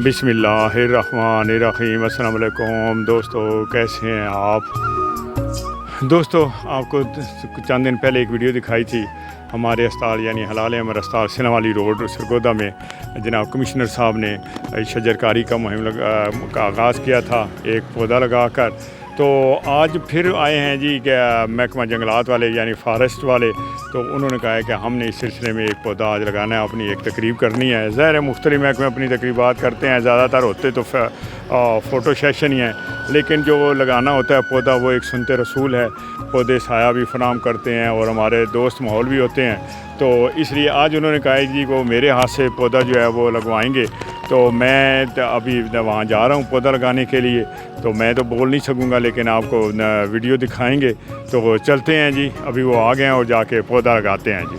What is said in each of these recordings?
बिस्मिल्लाहिर्रहमानिर्रहीम। अस्सलाम वालेकुम दोस्तों, कैसे हैं आप? दोस्तों, आपको चंद दिन पहले एक वीडियो दिखाई थी हमारे अस्पताल यानी हलाल अहमरहसपताल सिनेमा वाली रोड सरगोधा में जनाब कमिश्नर साहब ने शजरकारी का मुहिम का आगाज़ किया था एक पौधा लगाकर। तो आज फिर आए हैं जी क्या महकमा जंगलात वाले यानी फॉरेस्ट वाले, तो उन्होंने कहा है कि हमने इस सिलसिले में एक पौधा आज लगाना है, अपनी एक तकरीब करनी है। ज़ाहिर है मुख्तलिफ महकमे अपनी तकरीबात करते हैं, ज़्यादातर होते तो फ़ोटो सेशन ही हैं, लेकिन जो लगाना होता है पौधा वो एक सुनते रसूल है। पौधे साया भी फराम करते हैं और हमारे दोस्त माहौल भी होते हैं, तो इसलिए आज उन्होंने कहा है जी वो मेरे हाथ से पौधा जो है वो लगवाएंगे। तो मैं अभी वहाँ जा रहा हूँ पौधा लगाने के लिए, तो मैं तो बोल नहीं सकूँगा, लेकिन आपको वीडियो दिखाएंगे। तो चलते हैं जी, अभी वो आ गए हैं और जाके पौधा लगाते हैं जी।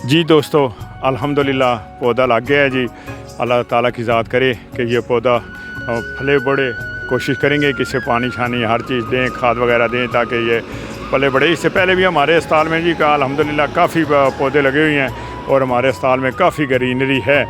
जी दोस्तों, अल्हम्दुलिल्लाह पौधा लग गया है जी। अल्लाह ताला की ज़ात करे कि ये पौधा फले बढ़े। कोशिश करेंगे कि इसे पानी छानी हर चीज़ दें, खाद वगैरह दें ताकि ये फले बढ़े। इससे पहले भी हमारे अस्पताल में जी का अल्हम्दुलिल्लाह काफ़ी पौधे लगे हुए हैं और हमारे अस्पताल में काफ़ी ग्रीनरी है,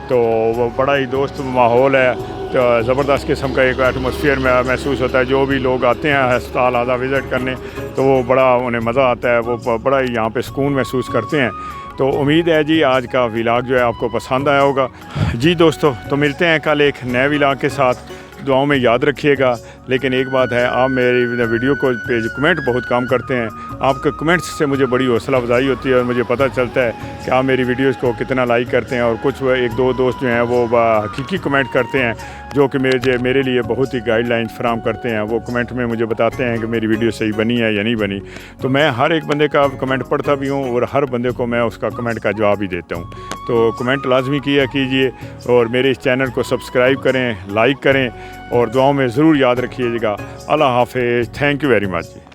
तो वो बड़ा ही दोस्त माहौल है। तो ज़बरदस्त किस्म का एक एटमॉस्फेयर में महसूस होता है। जो भी लोग आते हैं अस्पताल आधा विज़िट करने, तो वो बड़ा उन्हें मज़ा आता है, वो बड़ा ही यहाँ पे सुकून महसूस करते हैं। तो उम्मीद है जी आज का व्लॉग जो है आपको पसंद आया होगा। जी दोस्तों, तो मिलते हैं कल एक नए व्लॉग के साथ। दुआओं में याद रखिएगा। लेकिन एक बात है, आप मेरी वीडियो को पेज कमेंट बहुत कम करते हैं। आपके कमेंट्स से मुझे बड़ी हौसला अफजाई होती है और मुझे पता चलता है कि आप मेरी वीडियोस को कितना लाइक करते हैं। और कुछ एक दो दोस्त जो हैं वो हकीकी कमेंट करते हैं जो कि मेरे लिए बहुत ही गाइडलाइंस फराम करते हैं। वो कमेंट में मुझे बताते हैं कि मेरी वीडियो सही बनी है या नहीं बनी। तो मैं हर एक बंदे का कमेंट पढ़ता भी हूँ और हर बंदे को मैं उसका कमेंट का जवाब भी देता हूँ। तो कमेंट लाजमी किया कीजिए और मेरे इस चैनल को सब्सक्राइब करें, लाइक करें और दुआओं में ज़रूर याद रखिएगा। अल्लाह हाफ़िज़। Thank you very much.